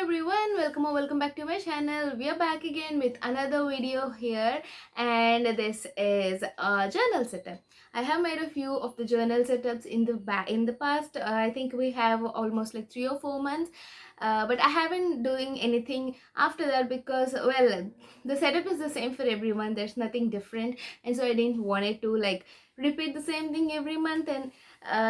everyone, welcome or welcome back to my channel. We are back again with another video here, and this is a journal setup. I have made a few of the journal setups in the past. I think we have almost like 3 or 4 months, but I haven't doing anything after that because the setup is the same for everyone. There's nothing different, and so I didn't want it to like repeat the same thing every month, and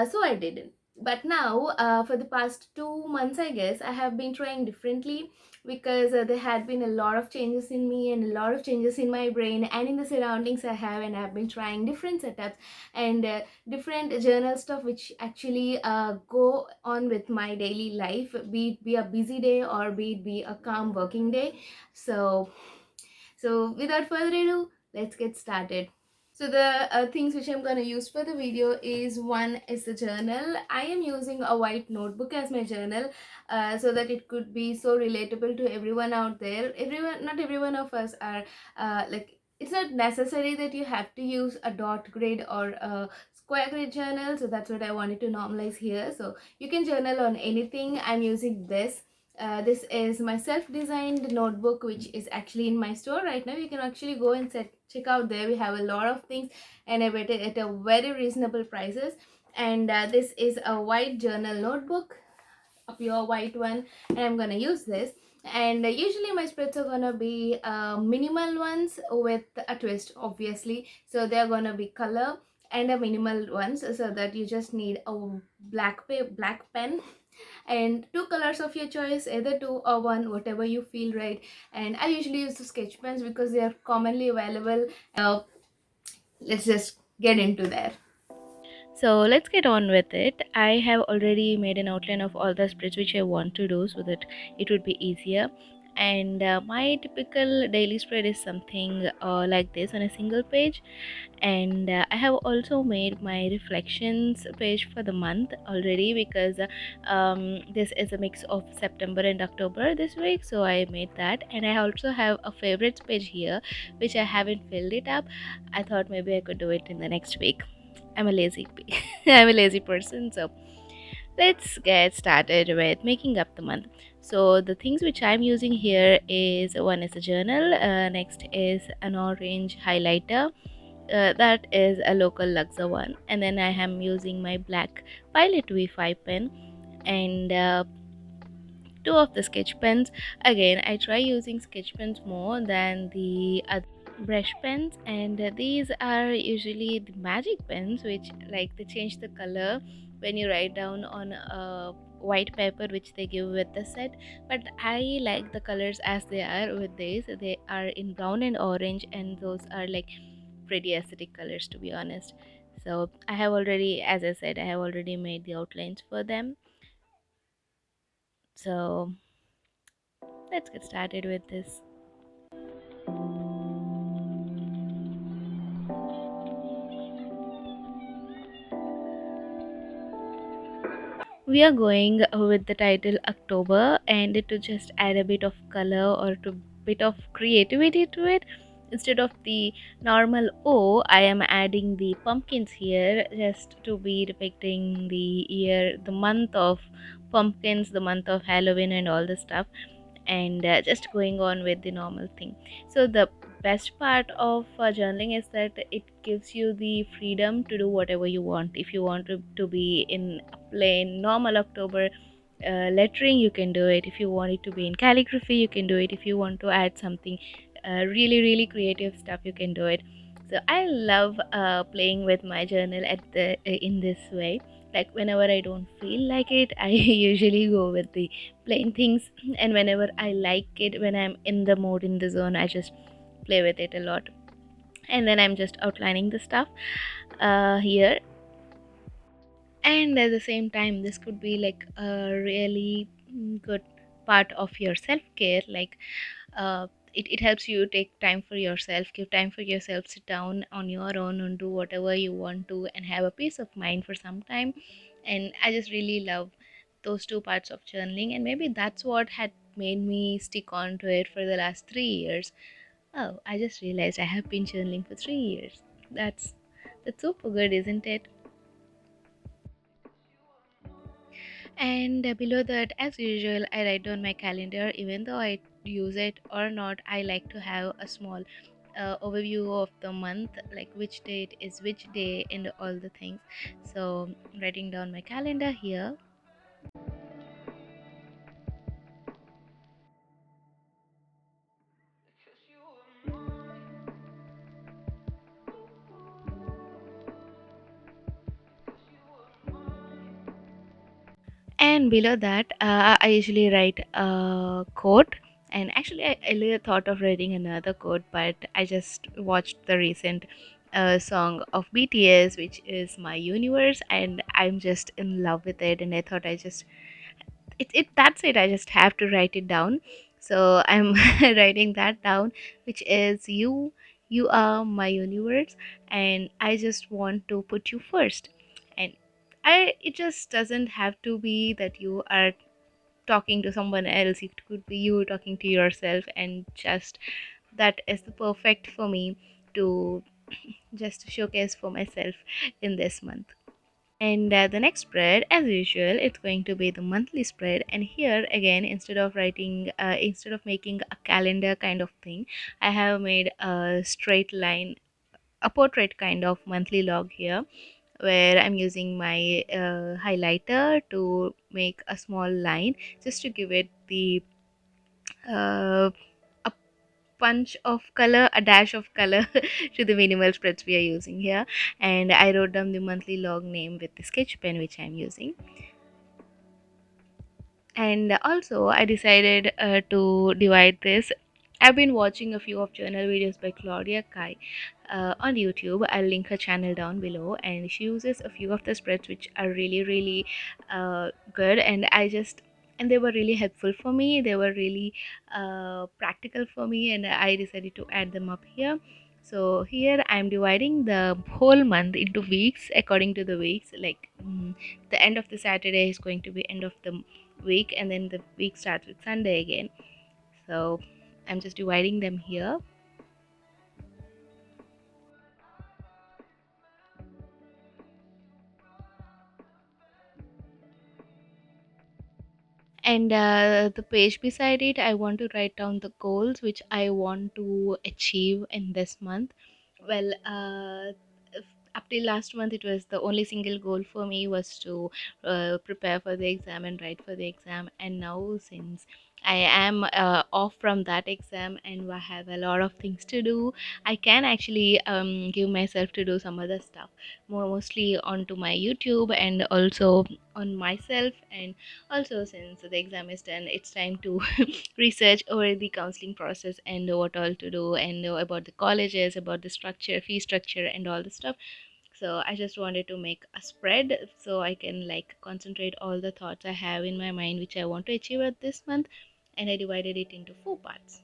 so I didn't. But now for the past 2 months, I guess I have been trying differently because there had been a lot of changes in me and a lot of changes in my brain and in the surroundings I have, and I've been trying different setups and different journal stuff which actually go on with my daily life, be it be a busy day or be it be a calm working day. So without further ado, let's get started. So the things which I'm going to use for the video is, one is the journal. I am using a white notebook as my journal, so that it could be so relatable to everyone out there. Not every one of us are like, it's not necessary that you have to use a dot grid or a square grid journal. So that's what I wanted to normalize here. So you can journal on anything. I'm using this. This is my self-designed notebook, which is actually in my store right now. You can actually go and check out there. We have a lot of things and I bet it at a very reasonable prices. And this is a white journal notebook, a pure white one, and I'm gonna use this. And usually my spreads are gonna be minimal ones with a twist, obviously. So they're gonna be color and a minimal ones, so that you just need a black pen and two colors of your choice, either two or one, whatever you feel right. And I usually use the sketch pens because they are commonly available. Let's just get into there. So let's get on with it. I have already made an outline of all the spreads which I want to do so that it would be easier. And my typical daily spread is something like this on a single page. And I have also made my reflections page for the month already because this is a mix of September and October this week, so I made that. And I also have a favorites page here which I haven't filled it up. I thought maybe I could do it in the next week. I'm a lazy I'm a lazy person. So let's get started with making up the month. So the things which I'm using here is, one is a journal, next is an orange highlighter, that is a local Luxa one, and then I am using my black Pilot V5 pen and two of the sketch pens. Again, I try using sketch pens more than the other brush pens, and these are usually the magic pens which, like, they change the color when you write down on a white paper which they give with the set. But I like the colors as they are with these. They are in brown and orange, and those are like pretty aesthetic colors, to be honest. So I have already, as I said, I have already made the outlines for them. So let's get started with this. We are going with the title October, and to just add a bit of color or to bit of creativity to it. Instead of the normal O, I am adding the pumpkins here just to be depicting the year, the month of pumpkins, the month of Halloween and all the stuff, and just going on with the normal thing. So the best part of journaling is that it gives you the freedom to do whatever you want. If you want to be in a plain normal October lettering, you can do it. If you want it to be in calligraphy, you can do it. If you want to add something really creative stuff, you can do it. So I love playing with my journal at the in this way. Like, whenever I don't feel like it, I usually go with the plain things, and whenever I like it, when I'm in the mood, in the zone, I just play with it a lot. And then I'm just outlining the stuff here. And at the same time, this could be like a really good part of your self-care. Like, it helps you take time for yourself, give time for yourself, sit down on your own and do whatever you want to, and have a peace of mind for some time. And I just really love those two parts of journaling, and maybe that's what had made me stick on to it for the last 3 years. Oh, I just realized I have been journaling for 3 years. That's super good, isn't it? And below that, as usual, I write down my calendar. Even though I use it or not, I like to have a small overview of the month, like which date is which day and all the things. So, writing down my calendar here. And below that, I usually write a quote. And actually, I earlier thought of writing another quote, but I just watched the recent song of BTS, which is My Universe, and I'm just in love with it. And I thought I just it that's it. I just have to write it down. So I'm writing that down, which is you are my universe, and I just want to put you first. And it just doesn't have to be that you are talking to someone else. It could be you talking to yourself, and just that is the perfect for me to just showcase for myself in this month. And the next spread, as usual, it's going to be the monthly spread. And here again, instead of making a calendar kind of thing, I have made a straight line, a portrait kind of monthly log here, where I'm using my highlighter to make a small line, just to give it the uh, a punch of color, a dash of color to the minimal spreads we are using here. And I wrote down the monthly log name with the sketch pen which I'm using. And also I decided to divide this. I've been watching a few of journal videos by Claudia Kai on YouTube. I'll link her channel down below, and she uses a few of the spreads which are really good. And they were really helpful for me. They were really practical for me, and I decided to add them up here. So here I'm dividing the whole month into weeks according to the weeks. Like the end of the Saturday is going to be end of the week, and then the week starts with Sunday again. So I'm just dividing them here. And the page beside it, I want to write down the goals which I want to achieve in this month. Well, up till last month, it was the only single goal for me was to prepare for the exam and write for the exam. And now, since I am off from that exam and I have a lot of things to do, I can actually give myself to do some other stuff, mostly onto my YouTube and also on myself. And also, since the exam is done, it's time to research over the counseling process and what all to do, and know about the colleges, about the structure, fee structure, and all the stuff. So I just wanted to make a spread so I can like concentrate all the thoughts I have in my mind which I want to achieve at this month, and I divided it into four parts.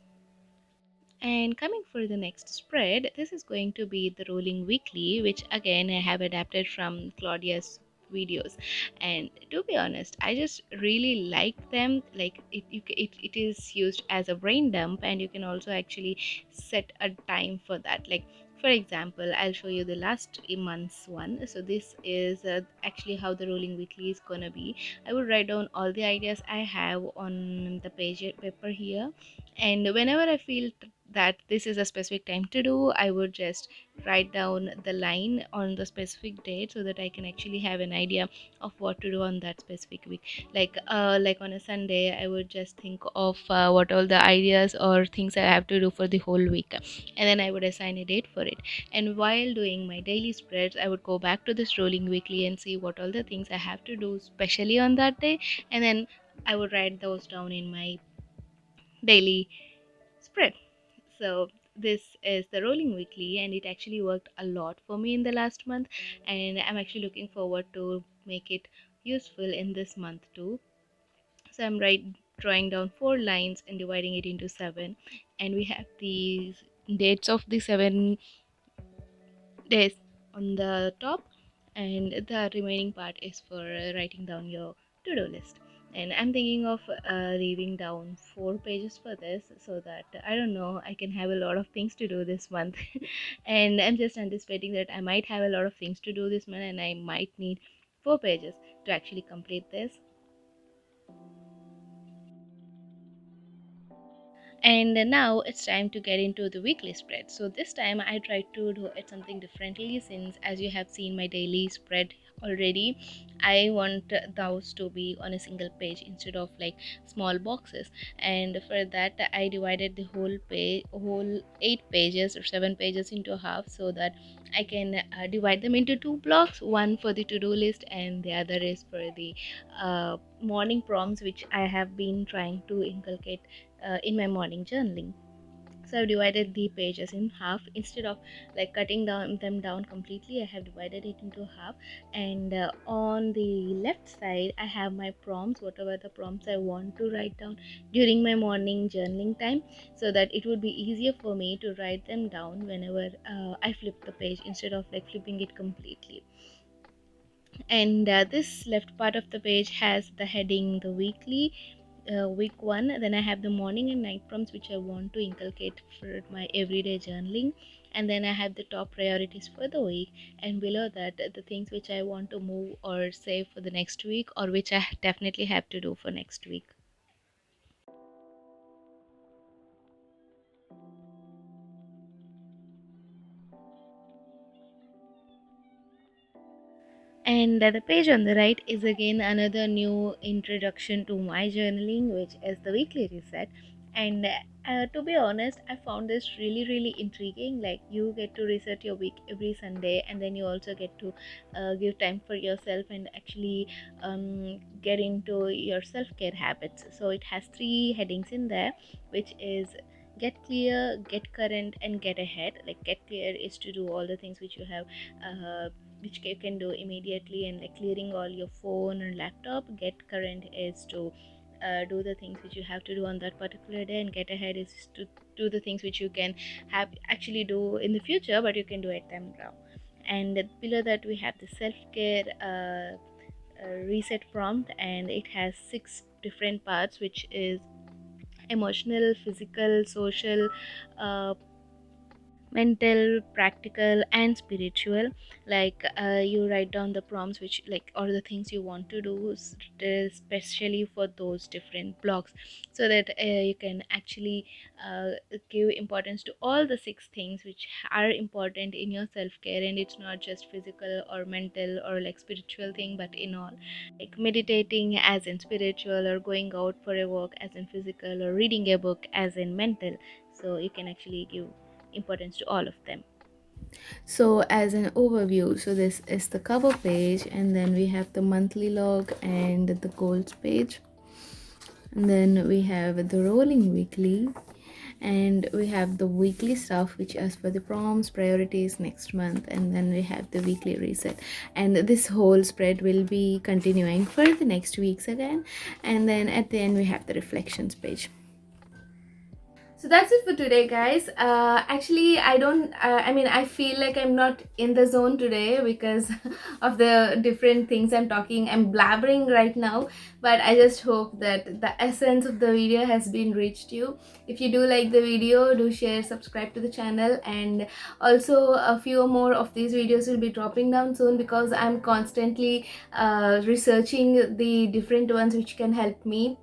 And coming for the next spread, this is going to be the rolling weekly, which again I have adapted from Claudia's videos. And to be honest, I just really like them. Like it is used as a brain dump, and you can also actually set a time for that. Like for example, I'll show you the last month's one. So this is actually how the rolling weekly is gonna be. I will write down all the ideas I have on the page paper here, and whenever I feel that this is a specific time to do, I would just write down the line on the specific date so that I can actually have an idea of what to do on that specific week. Like on a Sunday, I would just think of what all the ideas or things I have to do for the whole week, and then I would assign a date for it. And while doing my daily spreads, I would go back to this rolling weekly and see what all the things I have to do specially on that day, and then I would write those down in my daily spread. So this is the rolling weekly, and it actually worked a lot for me in the last month, and I'm actually looking forward to make it useful in this month too. So I'm drawing down four lines and dividing it into seven, and we have the dates of the 7 days on the top, and the remaining part is for writing down your to-do list. And I'm thinking of leaving down 4 pages for this, so that I don't know, I can have a lot of things to do this month. And I'm just anticipating that I might have a lot of things to do this month, and I might need 4 pages to actually complete this. And now it's time to get into the weekly spread. So this time I tried to do it something differently, since as you have seen my daily spread already, I want those to be on a single page instead of like small boxes. And for that I divided the whole 8 pages or 7 pages into half, so that I can divide them into two blocks, one for the to-do list and the other is for the morning prompts, which I have been trying to inculcate in my morning journaling. So I've divided the pages in half. Instead of like cutting them down completely, I have divided it into half. And on the left side I have my prompts, whatever the prompts I want to write down during my morning journaling time, so that it would be easier for me to write them down whenever I flip the page, instead of like flipping it completely. And this left part of the page has the heading the week one. Then I have the morning and night prompts, which I want to inculcate for my everyday journaling. And then I have the top priorities for the week, and below that the things which I want to move or save for the next week, or which I definitely have to do for next week. And the page on the right is again another new introduction to my journaling, which is the weekly reset. And to be honest, I found this really intriguing. Like, you get to reset your week every Sunday, and then you also get to give time for yourself and actually get into your self care habits. So it has three headings in there, which is get clear, get current, and get ahead. Like, get clear is to do all the things which you have which you can do immediately, and like clearing all your phone or laptop. Get current is to do the things which you have to do on that particular day, and get ahead is to do the things which you can have actually do in the future, but you can do it them now. And below that we have the self-care reset prompt, and it has 6 different parts, which is emotional, physical, social, uh, mental, practical, and spiritual. Like, you write down the prompts which like, or the things you want to do, especially for those different blocks, so that you can actually uh, give importance to all the 6 things which are important in your self-care. And it's not just physical or mental or like spiritual thing, but in all, like meditating as in spiritual, or going out for a walk as in physical, or reading a book as in mental. So you can actually give importance to all of them. So as an overview, so this is the cover page, and then we have the monthly log and the goals page, and then we have the rolling weekly, and we have the weekly stuff, which as for the prompts, priorities next month, and then we have the weekly reset. And this whole spread will be continuing for the next weeks again, and then at the end we have the reflections page. So that's it for today, guys. Actually, I don't I mean, I feel like I'm not in the zone today because of the different things I'm blabbering right now. But I just hope that the essence of the video has been reached you. If you do like the video, do share, subscribe to the channel, and also a few more of these videos will be dropping down soon, because I'm constantly researching the different ones which can help me,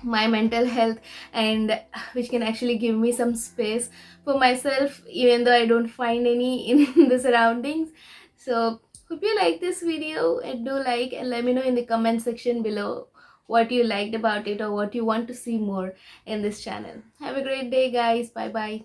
my mental health, and which can actually give me some space for myself, even though I don't find any in the surroundings. So hope you like this video, and do like and let me know in the comment section below what you liked about it, or what you want to see more in this channel. Have a great day, guys. Bye bye.